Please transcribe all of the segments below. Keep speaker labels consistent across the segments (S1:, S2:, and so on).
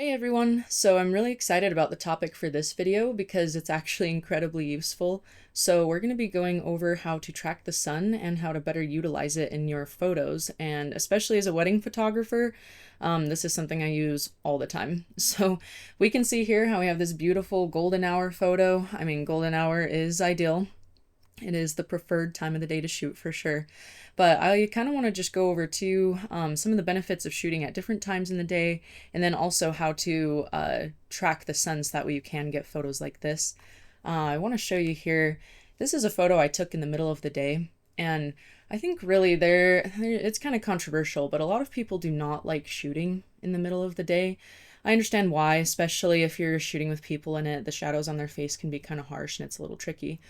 S1: Hey everyone! So I'm really excited about the topic for this video because it's actually incredibly useful. So we're going to be going over how to track the sun and how to better utilize it in your photos. And especially as a wedding photographer, this is something I use all the time. So we can see here how we have this beautiful golden hour photo. I mean, golden hour is ideal. It is the preferred time of the day to shoot for sure. But I kind of want to just go over too some of the benefits of shooting at different times in the day, and then also how to track the sun so that way you can get photos like this. I want to show you here. This is a photo I took in the middle of the day, and I think really it's kind of controversial, but a lot of people do not like shooting in the middle of the day. I understand why, especially if you're shooting with people in it. The shadows on their face can be kind of harsh and it's a little tricky.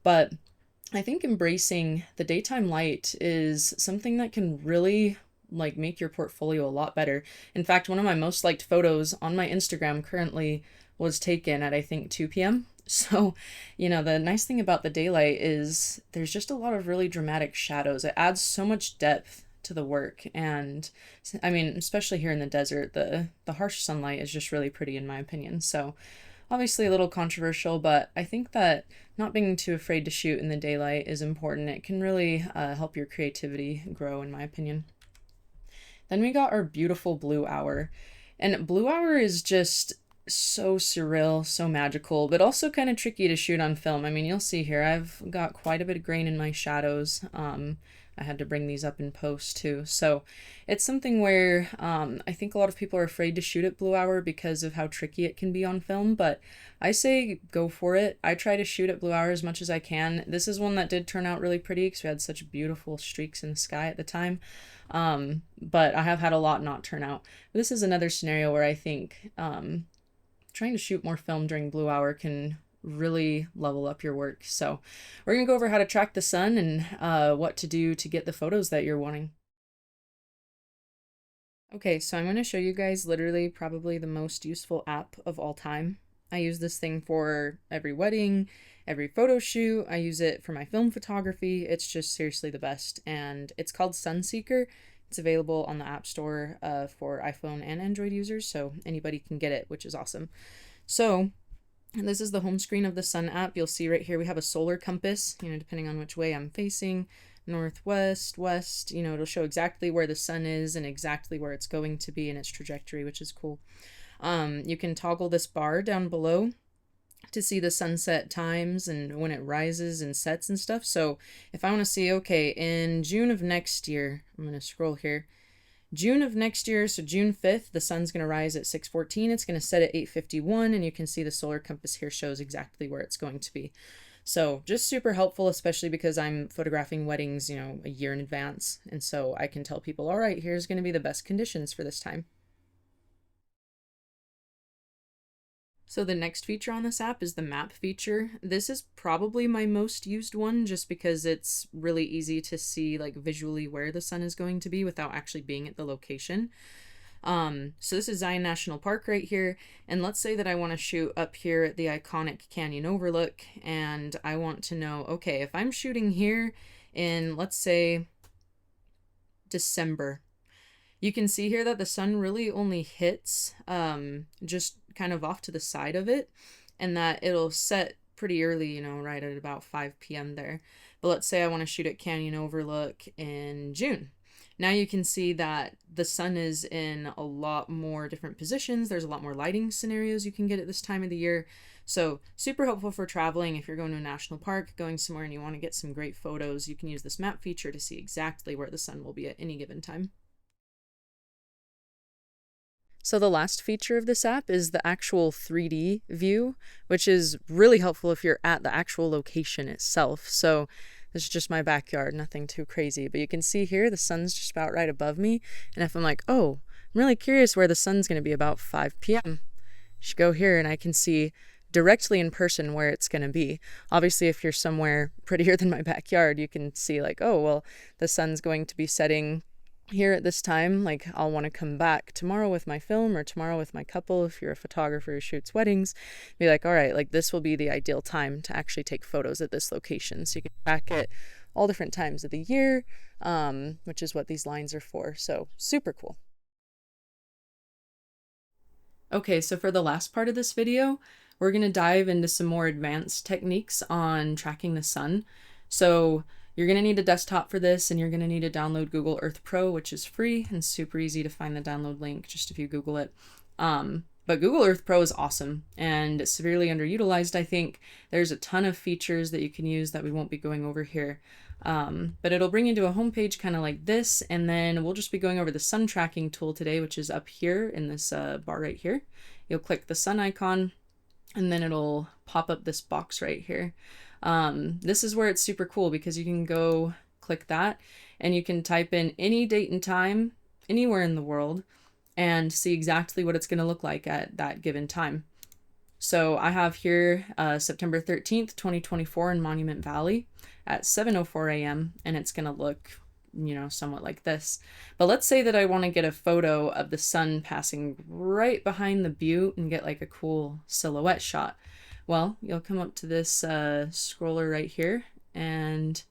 S1: But I think embracing the daytime light is something that can really make your portfolio a lot better. In fact, one of my most liked photos on my Instagram currently was taken at I think 2 p.m. So, the nice thing about the daylight is there's just a lot of really dramatic shadows. It adds so much depth to the work, and I mean, especially here in the desert, the harsh sunlight is just really pretty in my opinion. So, obviously a little controversial, but I think that not being too afraid to shoot in the daylight is important. It can really help your creativity grow, in my opinion. Then we got our beautiful blue hour. And blue hour is just so surreal, so magical, but also kind of tricky to shoot on film. I mean, you'll see here, I've got quite a bit of grain in my shadows. I had to bring these up in post too. So it's something where I think a lot of people are afraid to shoot at blue hour because of how tricky it can be on film, but I say go for it. I try to shoot at blue hour as much as I can. This is one that did turn out really pretty because we had such beautiful streaks in the sky at the time. But I have had a lot not turn out. This is another scenario where I think trying to shoot more film during blue hour can really level up your work. So we're going to go over how to track the sun and what to do to get the photos that you're wanting. Okay, so I'm going to show you guys literally probably the most useful app of all time. I use this thing for every wedding, every photo shoot. I use it for my film photography. It's just seriously the best. And it's called Sunseeker. It's available on the App Store for iPhone and Android users, so anybody can get it, which is awesome. So this is the home screen of the Sun app. You'll see right here we have a solar compass, depending on which way I'm facing, northwest, west, it'll show exactly where the sun is and exactly where it's going to be in its trajectory, which is cool. You can toggle this bar down below to see the sunset times and when it rises and sets and stuff. So if I want to see, okay, in June of next year, I'm going to scroll here. June of next year, so June 5th, the sun's going to rise at 6:14. It's going to set at 8:51, and you can see the solar compass here shows exactly where it's going to be. So just super helpful, especially because I'm photographing weddings, a year in advance. And so I can tell people, all right, here's going to be the best conditions for this time. So the next feature on this app is the map feature. This is probably my most used one just because it's really easy to see visually where the sun is going to be without actually being at the location. So this is Zion National Park right here. And let's say that I want to shoot up here at the iconic canyon overlook, and I want to know, okay, if I'm shooting here in, let's say, December, you can see here that the sun really only hits just kind of off to the side of it, and that it'll set pretty early, right at about 5 p.m. there. But let's say I want to shoot at Canyon Overlook in June. Now you can see that the sun is in a lot more different positions. There's a lot more lighting scenarios you can get at this time of the year. So super helpful for traveling. If you're going to a national park, going somewhere and you want to get some great photos, you can use this map feature to see exactly where the sun will be at any given time. So the last feature of this app is the actual 3D view, which is really helpful if you're at the actual location itself. So this is just my backyard, nothing too crazy, but you can see here the sun's just about right above me. And if I'm like, oh, I'm really curious where the sun's going to be about 5 p.m., I should go here and I can see directly in person where it's going to be. Obviously, if you're somewhere prettier than my backyard, you can see oh, well, the sun's going to be setting here at this time. I'll want to come back tomorrow with my film or tomorrow with my couple if you're a photographer who shoots weddings. Be all right, this will be the ideal time to actually take photos at this location. So you can track it all different times of the year, which is what these lines are for. So super cool. Okay, so for the last part of this video, we're going to dive into some more advanced techniques on tracking the sun. So you're going to need a desktop for this, and you're going to need to download Google Earth Pro, which is free and super easy to find the download link just if you Google it. But Google Earth Pro is awesome and severely underutilized, I think. There's a ton of features that you can use that we won't be going over here. But it'll bring you to a homepage kind of like this, and then we'll just be going over the sun tracking tool today, which is up here in this bar right here. You'll click the sun icon, and then it'll pop up this box right here. This is where it's super cool because you can go click that, and you can type in any date and time anywhere in the world and see exactly what it's going to look like at that given time. So I have here September 13th, 2024 in Monument Valley at 7:04 a.m. and it's going to look, somewhat like this. But let's say that I want to get a photo of the sun passing right behind the butte and get like a cool silhouette shot. Well, you'll come up to this scroller right here, and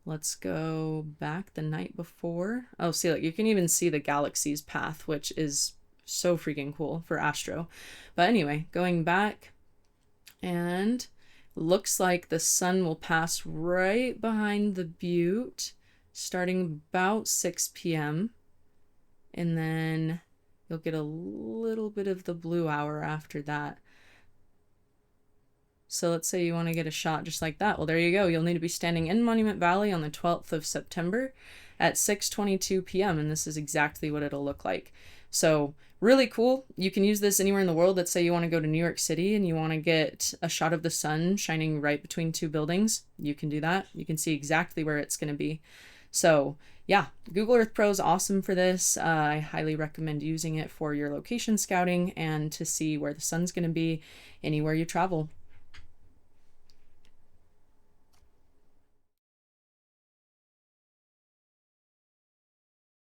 S1: let's go back the night before. Oh, see, look, you can even see the galaxy's path, which is so freaking cool for astro. But anyway, going back, and looks like the sun will pass right behind the butte starting about 6 p.m. and then you'll get a little bit of the blue hour after that. So let's say you want to get a shot just like that. Well, there you go. You'll need to be standing in Monument Valley on the 12th of September at 6:22 p.m. and this is exactly what it'll look like. So really cool. You can use this anywhere in the world. Let's say you want to go to New York City and you want to get a shot of the sun shining right between two buildings. You can do that. You can see exactly where it's going to be. So yeah, Google Earth Pro is awesome for this. I highly recommend using it for your location scouting and to see where the sun's going to be anywhere you travel.